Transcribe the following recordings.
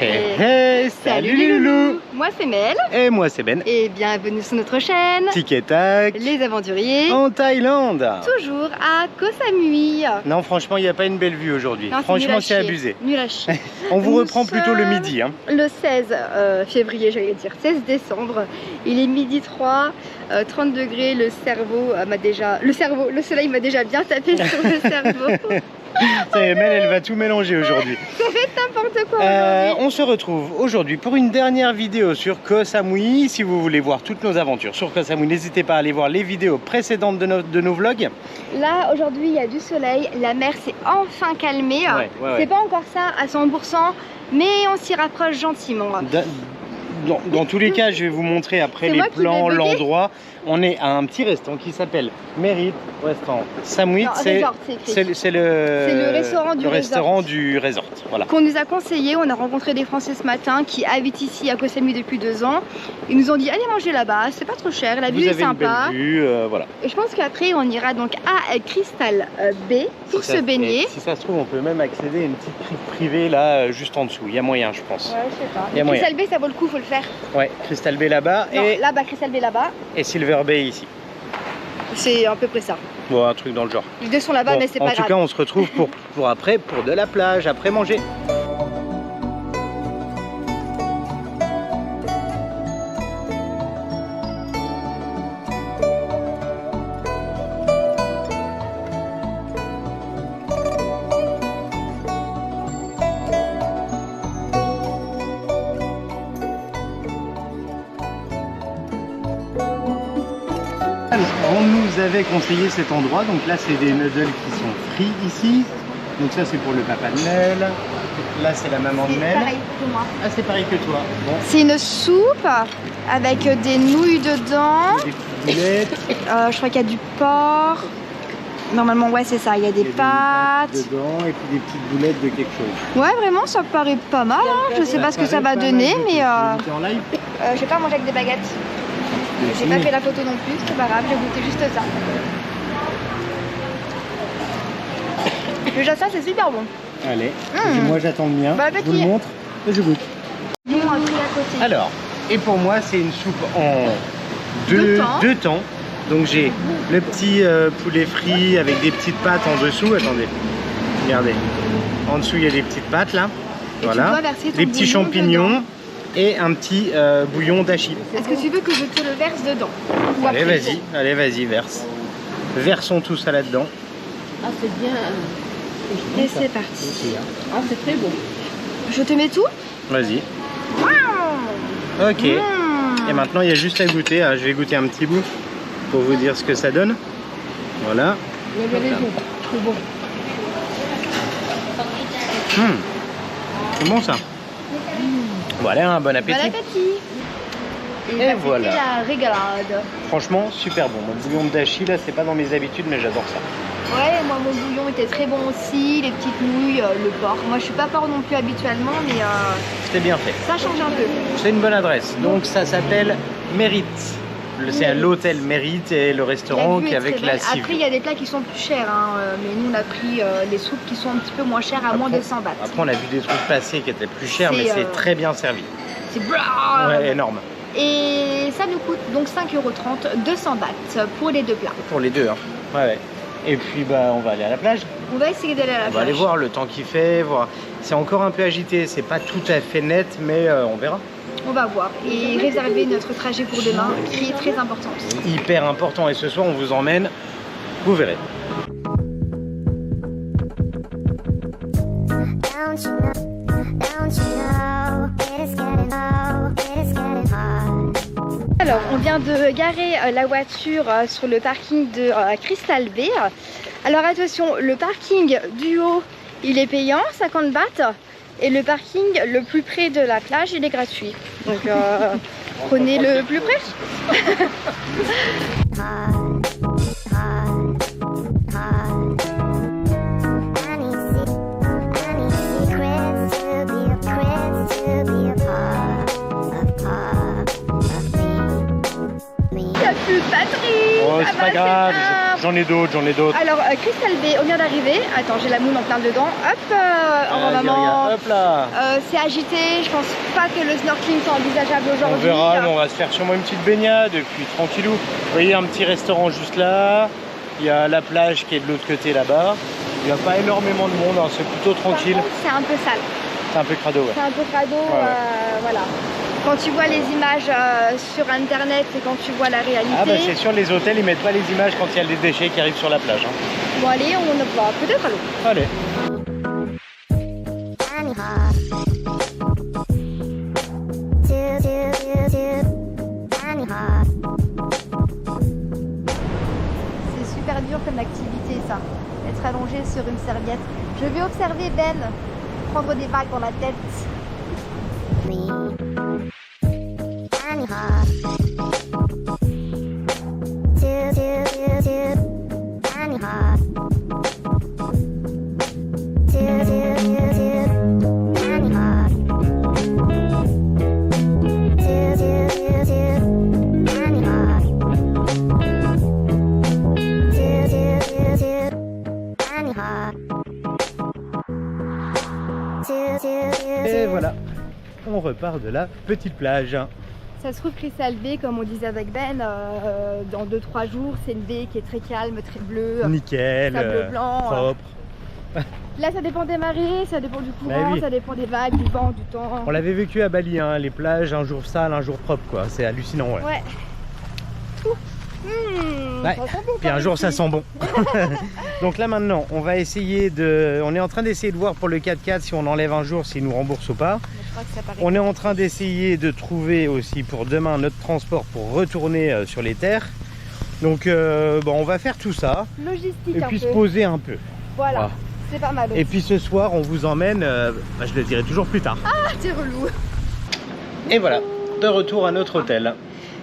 Hey, salut les loulous. Moi c'est Mel. Et moi c'est Ben. Et bienvenue sur notre chaîne Tic et tac. Les aventuriers. En Thaïlande. Toujours à Koh Samui. Non, franchement, il n'y a pas une belle vue aujourd'hui. Franchement, c'est abusé. Nul à chier. On vous reprend plutôt le midi. Hein. Le 16 février, j'allais dire 16 décembre. Il est midi 3, 30 degrés. Le soleil m'a déjà bien tapé sur le cerveau. Ça y est, Mel, elle va tout mélanger aujourd'hui. Ça fait n'importe quoi aujourd'hui. On se retrouve aujourd'hui pour une dernière vidéo sur Koh Samui. Si vous voulez voir toutes nos aventures sur Koh Samui, n'hésitez pas à aller voir les vidéos précédentes de nos vlogs. Là, aujourd'hui, il y a du soleil. La mer s'est enfin calmée. C'est pas encore ça à 100%, mais on s'y rapproche gentiment. Dans tous les cas, je vais vous montrer après les plans, l'endroit. On est à un petit restaurant qui s'appelle Merit Restaurant Samui. C'est le restaurant du resort. Voilà. Qu'on nous a conseillé. On a rencontré des Français ce matin qui habitent ici à Koh Samui depuis 2 ans. Ils nous ont dit allez manger là-bas, c'est pas trop cher, la vue est sympa. Une belle vue, voilà. Et je pense qu'après on ira donc à Crystal Bay pour se baigner. Si ça se trouve, on peut même accéder à une petite crique privée là, juste en dessous. Il y a moyen, je pense. Ouais, je sais pas. Crystal Bay, ça vaut le coup, faut le faire. Ouais, Crystal Bay là-bas. Et là-bas, Crystal Bay là-bas. Et Silver Bay ici. C'est à peu près ça. Bon, un truc dans le genre. Les deux sont là-bas, mais c'est pas grave. En tout cas, on se retrouve pour après, pour de la plage, après manger. On nous avait conseillé cet endroit, donc là c'est des noodles qui sont frits ici. Donc ça c'est pour le papa de Mel. Là c'est la maman de Mel. C'est pareil que moi. Ah, c'est pareil que toi. Bon. C'est une soupe avec des nouilles dedans. Des petites boulettes. Je crois qu'il y a du porc. Normalement ouais c'est ça, il y a des pâtes dedans et puis des petites boulettes de quelque chose. Ouais vraiment ça paraît pas mal. Hein. Je sais pas ce que ça va donner mais en live. Je vais pas manger avec des baguettes. J'ai pas fait la photo non plus, c'est pas grave, j'ai goûté juste ça. Déjà ça c'est super bon. Allez, moi j'attends le mien, bah, je vous le montre et je goûte. Bon, à côté. Alors, et pour moi c'est une soupe en deux temps. Donc j'ai le petit poulet frit avec des petites pâtes en dessous, attendez, regardez. En dessous il y a des petites pâtes là, et voilà, des petits champignons. Dedans. Et un petit bouillon d'achi. Est-ce que tu veux que je te le verse dedans? Allez vas-y, verse. Versons tout ça là-dedans. Ah c'est bien. Et c'est parti. Ah c'est très bon. Je te mets tout? Vas-y. Ok. Et maintenant il y a juste à goûter. Je vais goûter un petit bout pour vous dire ce que ça donne. Voilà. C'est bon. C'est bon ça. Voilà, un bon appétit. Bon appétit. Et voilà. La régalade. Franchement, super bon. Mon bouillon d'achi, là, c'est pas dans mes habitudes, mais j'adore ça. Ouais, moi, mon bouillon était très bon aussi. Les petites nouilles, le porc. Moi, je suis pas porc non plus habituellement, mais c'est bien fait. Ça change un peu. C'est une bonne adresse. Donc, ça s'appelle Merit. C'est l'hôtel Merit et le restaurant qui est avec la cive. Après, il y a des plats qui sont plus chers, hein, mais nous, on a pris les soupes qui sont un petit peu moins chères, à moins de 100 bahts. Après, on a vu des trucs passés qui étaient plus chers, mais c'est très bien servi. C'est énorme. Et ça nous coûte donc 5,30 €, 200 bahts pour les 2 plats. Pour les deux, hein. Ouais. Et puis, on va aller à la plage. On va essayer d'aller à la plage. On va aller voir le temps qu'il fait, voir. C'est encore un peu agité, c'est pas tout à fait net, mais on verra. On va voir et réserver notre trajet pour demain qui est très important. Hyper important et ce soir on vous emmène, vous verrez. Alors on vient de garer la voiture sur le parking de Crystal Bay. Alors attention, le parking du haut il est payant, 50 bahts. Et le parking le plus près de la plage, il est gratuit. Donc prenez le plus près. Il n'y a plus de batterie. Oh, c'est pas grave. J'en ai d'autres, Alors, Crystal Bay, on vient d'arriver. Attends, j'ai la moune en plein dedans. Hop, en maman. Hop là. C'est agité. Je pense pas que le snorkeling soit envisageable On aujourd'hui. verra, mais on va se faire sûrement une petite baignade et puis tranquillou. Vous voyez un petit restaurant juste là. Il y a la plage qui est de l'autre côté là-bas. Il n'y a pas énormément de monde, hein, c'est plutôt tranquille. Par contre, c'est un peu sale. C'est un peu crado, ouais. C'est un peu crado, voilà. Quand tu vois les images sur internet et quand tu vois la réalité. Ah bah c'est sûr, les hôtels ils mettent pas les images quand il y a des déchets qui arrivent sur la plage. Hein. Bon allez, on va peut-être à l'eau. Allez. C'est super dur comme activité ça, être allongé sur une serviette. Je vais observer Ben prendre des vagues dans la tête. Et voilà, on repart de la petite plage. Ça se trouve Crystal Bay, comme on disait avec Ben, dans 2-3 jours, c'est une baie qui est très calme, très bleue. Nickel, sable blanc. propre. Là ça dépend des marées, ça dépend du courant, Bah oui. ça dépend des vagues, du vent, du temps. On l'avait vécu à Bali, hein, les plages, un jour sale, un jour propre, quoi. C'est hallucinant, ouais. Ouais. Ouais. Ça sent bon Puis un par jour ici. ça sent bon. Donc là maintenant, on va essayer de... On est en train d'essayer de voir pour le 4x4 si on enlève un jour, s'il nous rembourse ou pas. Mais je crois que ça paraît On est en train d'essayer de trouver aussi pour demain notre transport pour retourner sur les terres. Donc bon, on va faire tout ça logistique et un puis se peu. poser un peu. Voilà, Voilà. c'est pas mal. Et puis ce soir, on vous emmène, bah, je le dirai toujours plus tard. Ah, t'es relou. Et voilà, de retour à notre hôtel.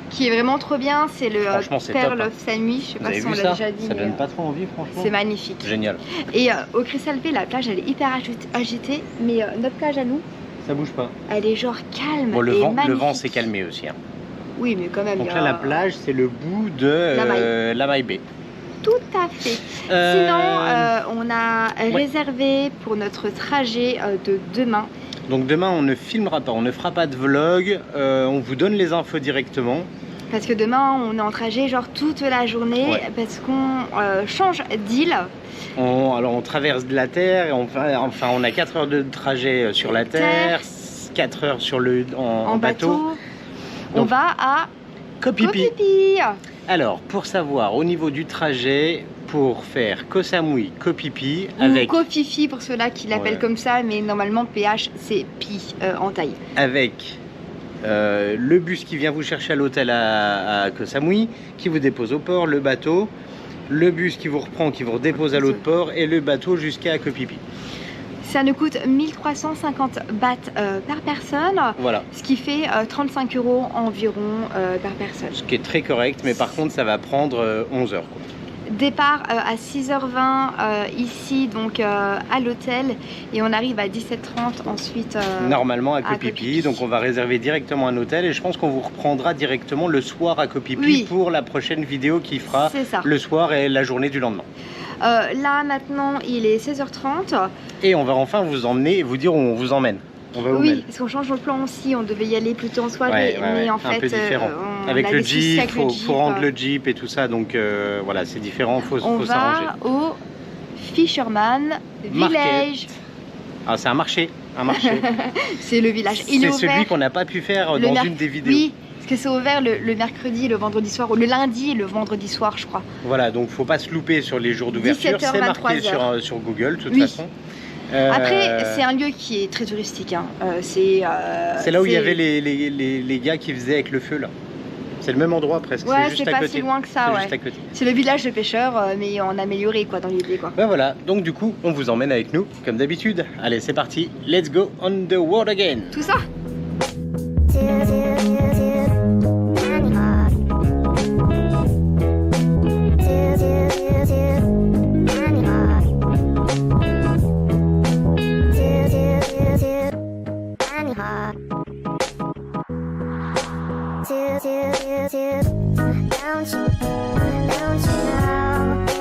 Qui est vraiment trop bien, c'est le Franchement, c'est Pearl top, hein. of Samui. Je sais Vous pas avez si vu on l'a ça? déjà dit. Ça mais, donne pas trop envie, franchement. c'est magnifique. Génial. Et au Crystal Bay, la plage elle est hyper agitée, mais notre plage à nous, Ça bouge pas. elle est genre calme. Bon, le et vent magnifique. s'est calmé aussi. Hein. Oui, mais quand même. Donc il y là, a- la plage, c'est le bout de la Maille Baie. Tout à fait. Sinon, on a réservé pour notre trajet de demain. Donc demain, on ne filmera pas, on ne fera pas de vlog. On vous donne les infos directement. Parce que demain, on est en trajet genre toute la journée Ouais. parce qu'on change d'île. Alors on traverse de la Terre, et on a 4 heures de trajet sur la Terre, 4 heures sur en bateau. On Donc, va à Koh Phi Phi. Koh Phi Phi. Alors pour savoir au niveau du trajet, pour faire Koh Samui, Koh Phi Phi Ou avec, Koh Phi Phi pour ceux-là qui l'appellent Ouais. comme ça, mais normalement PH c'est Pi en taille. avec le bus qui vient vous chercher à l'hôtel à Koh Samui, qui vous dépose au port, le bateau, le bus qui vous reprend, qui vous redépose à l'autre port et le bateau jusqu'à Koh Phi Phi. Ça nous coûte 1350 bahts par personne, Voilà. ce qui fait 35 € environ par personne. Ce qui est très correct, mais par contre ça va prendre 11 heures. Quoi. Départ à 6h20 ici donc à l'hôtel et on arrive à 17h30 ensuite. Normalement à à Koh Phi Koh Phi, Phi Phi. donc on va réserver directement un hôtel et je pense qu'on vous reprendra directement le soir à Koh Phi Phi Oui. pour la prochaine vidéo qui fera C'est ça. le soir et la journée du lendemain. Là maintenant il est 16h30. Et on va enfin vous emmener et vous dire où on vous emmène. On va où Oui, mène. parce qu'on change de plan aussi, on devait y aller plutôt en soirée, Ouais, mais en un fait peu différent. on Avec a le des soucis Jeep, avec le faut rendre Jeep. le Jeep et tout ça, donc voilà, c'est différent, On faut s'arranger. va au Fisherman Village. Ah, c'est un marché, C'est le village. Il est C'est ouvert celui qu'on n'a pas pu faire le dans merc- une des vidéos. Oui, parce que c'est ouvert le mercredi, le vendredi soir, ou le lundi et le vendredi soir, je crois. Voilà, donc faut pas se louper sur les jours d'ouverture, 17h, c'est marqué 23h. sur Google de toute Oui. façon. Après, c'est un lieu qui est très touristique. Hein. C'est là où il y avait les gars qui faisaient avec le feu là. C'est le même endroit presque, Ouais, c'est juste c'est à pas côté. si loin que ça, C'est ouais. juste à côté. C'est le village de pêcheurs, mais en amélioré quoi, dans l'idée quoi. Ben voilà, donc du coup, on vous emmène avec nous, comme d'habitude. Allez, c'est parti, let's go on the road again. Tout ça. Don't you know?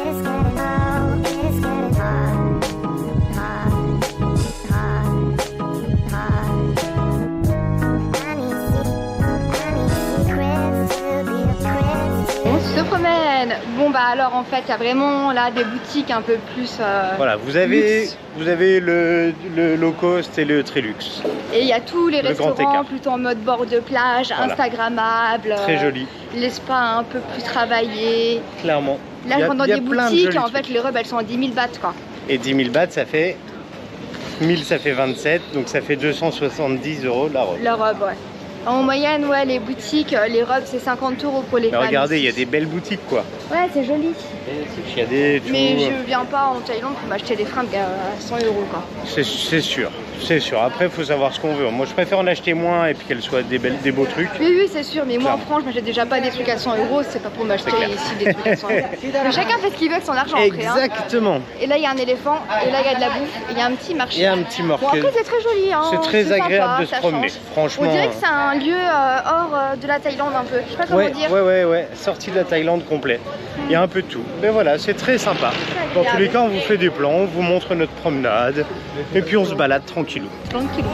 bah alors en fait, il y a vraiment là des boutiques un peu plus. Voilà, vous avez luxe. le low cost et le très luxe. Et il y a tous les Le grand restaurants écart. plutôt en mode bord de plage, Voilà. instagrammables. Très joli, Les spas un peu plus travaillés. clairement. Là, Il y a- je rentre dans il y a des plein de boutiques, jolis en fait, trucs. les robes elles sont à 10 000 bahts quoi. Et 10 000 bahts, ça fait 1000, ça fait 27, donc ça fait 270 € la robe. Leurs robes, ouais. En moyenne, ouais, les boutiques, les robes c'est 50 € pour les Mais femmes. regardez, il y a ici. des belles boutiques quoi. Ouais, c'est joli. Il y a des tout. Mais je viens pas en Thaïlande pour m'acheter des fringues à 100 € quoi. C'est sûr, c'est sûr. Après, il faut savoir ce qu'on veut. Moi, je préfère en acheter moins et puis qu'elles soient des beaux trucs. Oui, oui, c'est sûr, mais moi en Clairement. France, je m'achète déjà pas des trucs à 100 €, c'est pas pour m'acheter C'est clair. ici des trucs à 100 €. Mais chacun fait ce qu'il veut avec son argent après. Hein. Exactement. Et là, il y a un éléphant, et là, il y a de la bouffe, et il y a un petit marché. Il y a un petit Bon, morceau. après, c'est très joli. Hein. C'est très agréable sympa, de se ça promener. change. Franchement. On dirait que c'est un lieu hors de la Thaïlande un peu. Je sais pas comment Ouais, dire. ouais. Sortie de la Thaïlande complet. Il y a un peu de tout. Mais voilà, c'est très sympa. Dans tous les cas, on vous fait des plans, on vous montre notre promenade. Et puis on se balade tranquillou. Tranquille.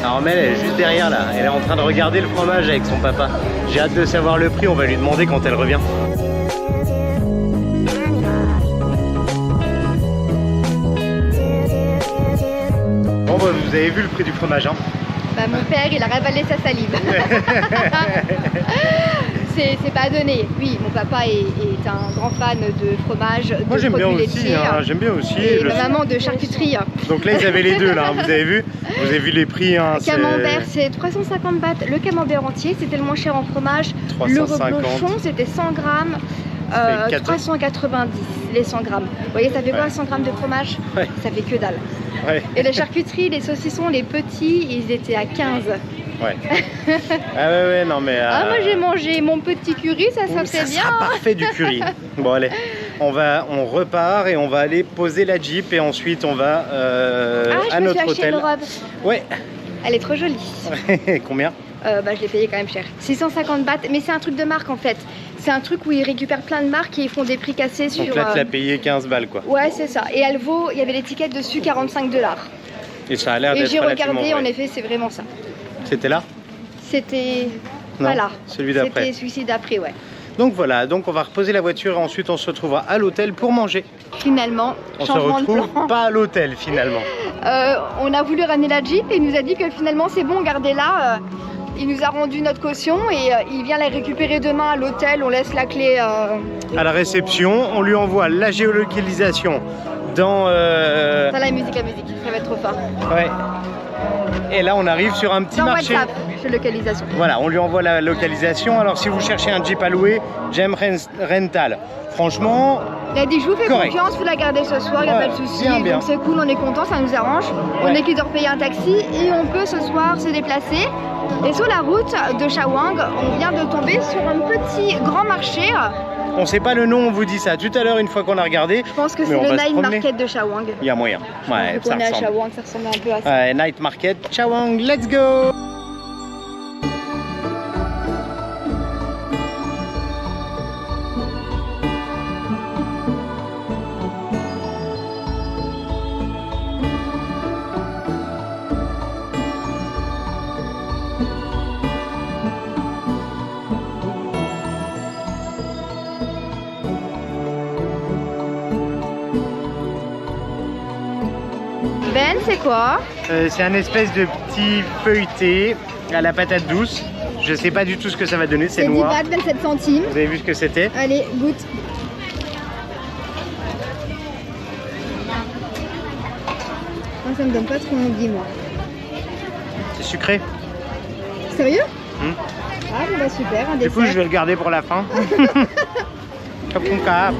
Alors Mel, elle est juste derrière là. Elle est en train de regarder le fromage avec son papa. J'ai hâte de savoir le prix. On va lui demander quand elle revient. Bon, bah, vous avez vu le prix du fromage, hein? Bah, mon père, il a ravalé sa salive. C'est pas donné. Oui, mon papa est un grand fan de fromage, de Moi j'aime bien produits aussi, laitiers. hein, j'aime bien aussi. Et le- ma maman de charcuterie. Donc là ils avaient les deux là, hein, vous avez vu? Vous avez vu les prix, hein, c'est- Camembert, c'est 350 bahts. Le camembert entier, c'était le moins cher en fromage. 350. Le reblochon, c'était 100 grammes. Ça fait 4. 390 les 100 grammes. Vous voyez, ça fait quoi Ouais. 100 grammes de fromage? Ouais. Ça fait que dalle. Ouais, Et la charcuterie, les saucissons, les petits, ils étaient à 15. ouais. Ah ouais, non mais... Ah, moi j'ai mangé mon petit curry, ça ça fait bien. sera parfait du curry. Bon allez, on repart et on va aller poser la Jeep et ensuite on va Ah, à je me suis notre acheté hôtel. une robe. Ouais. Elle est trop jolie. Combien? Bah, je l'ai payé quand même cher. 650 bahts, mais c'est un truc de marque en fait. C'est un truc où ils récupèrent plein de marques et ils font des prix cassés sur... Donc là tu l'as payé 15 balles quoi. Ouais, c'est ça. Et elle vaut, il y avait l'étiquette dessus, 45 $. Et ça a l'air Et d'être j'ai relativement regardé, en vrai. effet, c'est vraiment ça. C'était là? C'était... Non, Voilà. celui d'après. C'était celui-ci d'après, ouais. Donc voilà, donc on va reposer la voiture et ensuite on se retrouvera à l'hôtel pour manger. Finalement, On se changement de retrouve plan. pas à l'hôtel finalement. On a voulu ramener la Jeep et il nous a dit que finalement c'est bon, gardez-la. Il nous a rendu notre caution et il vient la récupérer demain à l'hôtel. On laisse la clé. À la réception, on lui envoie la géolocalisation dans... Dans la musique, ça va être trop fort. Ouais. Et là on arrive sur un petit Dans marché. WhatsApp, localisation. Voilà, on lui envoie la localisation. Alors si vous cherchez un Jeep à louer, Gem Rental. Franchement, Il a dit je vous fais Correct. confiance, vous la gardez ce soir, il n'y a Ouais, pas de souci. bien, bien. Donc c'est cool, on est content, ça nous arrange. On Ouais. est qui doit payer un taxi et on peut ce soir se déplacer. Et sur la route de Chawang, on vient de tomber sur un petit grand marché. on sait pas le nom, on vous dit ça tout à l'heure une fois qu'on a regardé. Je pense que Mais c'est on le va se Night promener. Market de Chawang. Il y a moyen. Ouais, Vu ça qu'on est à ressemble. Chawang, ça ressemble un peu à ça. Ouais, Night Market, Chawang, let's go! Ben, c'est quoi? C'est un espèce de petit feuilleté à la patate douce. Je sais pas du tout ce que ça va donner, c'est 10 noir. bahts, 27 centimes. Vous avez vu ce que c'était? Allez, goûte. Moi, ça me donne pas trop envie, moi. C'est sucré. Sérieux? Hmm. Ah, bon, bah super, un Du coup, dessert. je vais le garder pour la fin. Comme ton cas.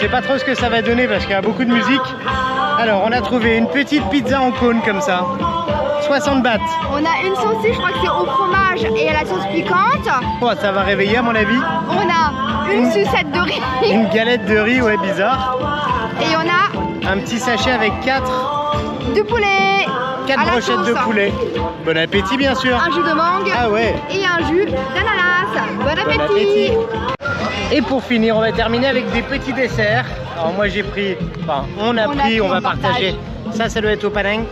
sais pas trop ce que ça va donner parce qu'il y a beaucoup de musique. Alors, on a trouvé une petite pizza en cône comme ça. 60 bahts. On a une saucisse, je crois que c'est au fromage et à la sauce piquante. Oh, ça va réveiller à mon avis. On a une sucette de riz. Une galette de riz, ouais, bizarre. Et on a Un petit sachet avec 4 du poulet. 4 à la brochettes de sauce. poulet. Bon appétit, bien sûr. Un jus de mangue. Ah ouais. Et un jus d'ananas. Bon appétit. Bon appétit. Et pour finir, on va terminer avec des petits desserts. Alors moi j'ai pris, enfin on a pris, on va partager. Ça doit être au panang.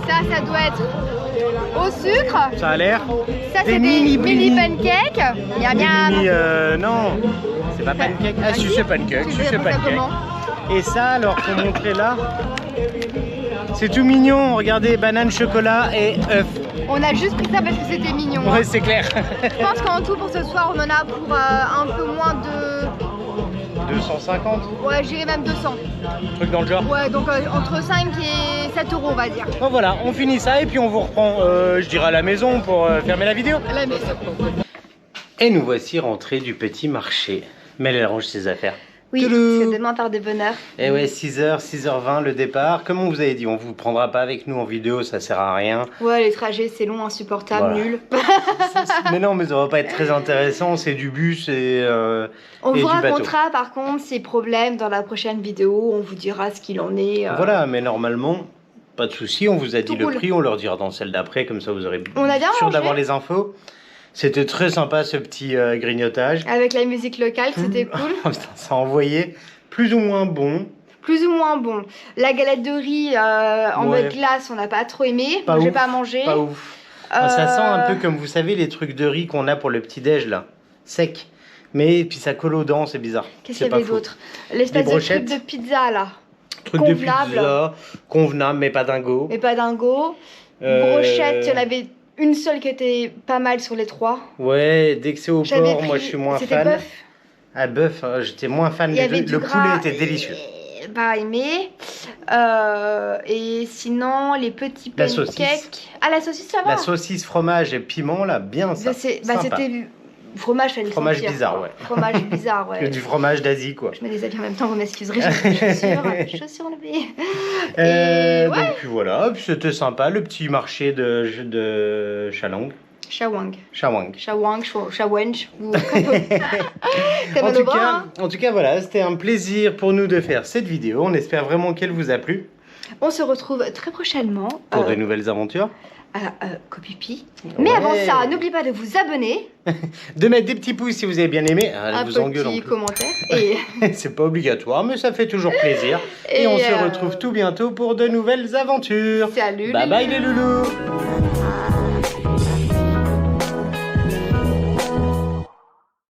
Ça doit être au sucre. Ça a l'air. Ça c'est des mini pancakes. Miam Des miam. mini, non, c'est pas pancake. Ah si, c'est pancake, Tu si, veux c'est appeler ça pancake. comment? Et ça, alors pour montrer là, c'est tout mignon. Regardez, banane, chocolat et œuf. On a juste pris ça parce que c'était mignon. Ouais, c'est clair. Je pense qu'en tout pour ce soir on en a pour un peu moins de... 250, Ouais, j'irais même 200. truc dans le genre. Ouais, donc entre 5 et 7 euros on va dire. Bon voilà, on finit ça et puis on vous reprend, je dirais à la maison pour fermer la vidéo. La maison. Et nous voici rentrés du petit marché. Mais elle range ses affaires. Oui, Toulou. parce que demain part de bonne heure. Et ouais, 6h, 6h20 le départ. Comme on vous avait dit, on vous prendra pas avec nous en vidéo, ça sert à rien. Ouais, les trajets c'est long, insupportable, Voilà. nul. Mais non, mais ça va pas être très intéressant, c'est du bus et On et vous du bateau. racontera par contre ces problèmes dans la prochaine vidéo, on vous dira ce qu'il en est. Voilà, mais normalement, pas de souci. On vous a dit Tout le cool. prix, on leur dira dans celle d'après, comme ça vous aurez On a bien sûr mangé. d'avoir les infos. C'était très sympa ce petit grignotage. Avec la musique locale, c'était cool. Oh, putain, ça a envoyé plus ou moins bon. Plus ou moins bon. La galette de riz en Ouais. mode glace, on n'a pas trop aimé. Pas Moi, j'ai ouf, pas mangé. Pas ouf. Ah, ça sent un peu comme vous savez les trucs de riz qu'on a pour le petit déj là, sec. Mais puis ça colle aux dents, c'est bizarre. Qu'est-ce C'est qu'il y pas avait faux. d'autre? L'espèce Des de truc brochettes. de pizza là. Truc Convenable. de pizza, convenable mais pas dingo. Mais pas dingo. Brochette, il y en avait une seule qui était pas mal sur les trois. Ouais, dès que c'est au J'avais porc, moi pris- je suis moins c'était fan. bœuf. Ah bœuf, j'étais moins fan Il y des avait deux. du Le gras, poulet était délicieux. Pas aimé. Et sinon, les petits La pancakes. saucisse. Ah, la saucisse, ça va. La saucisse, fromage et piment là, bien ça. Sympa. C'était fromage, fallait le Fromage sentir, bizarre, quoi. ouais. Fromage bizarre, ouais. Du fromage d'Asie quoi. Je me déshabille en même temps, vous m'excuserez, j'ai des chaussures levées. Ouais. ouais. Donc puis voilà, puis c'était sympa le petit marché de Chalong. Shawang. Shawang. Shawang, Shawenge. ou- C'est En mal tout, au bras, hein. en tout cas, voilà, c'était un plaisir pour nous de faire cette vidéo. On espère vraiment qu'elle vous a plu On se retrouve très prochainement pour de nouvelles aventures. à Copipi. Mais Ouais. avant ça, n'oubliez pas de vous abonner, De mettre des petits pouces si vous avez bien aimé. Ah, un je vous engueule en petit plus. commentaire. Et, C'est pas obligatoire, mais ça fait toujours plaisir. Et on se retrouve tout bientôt pour de nouvelles aventures. Salut Bye les bye les loulous. loulous.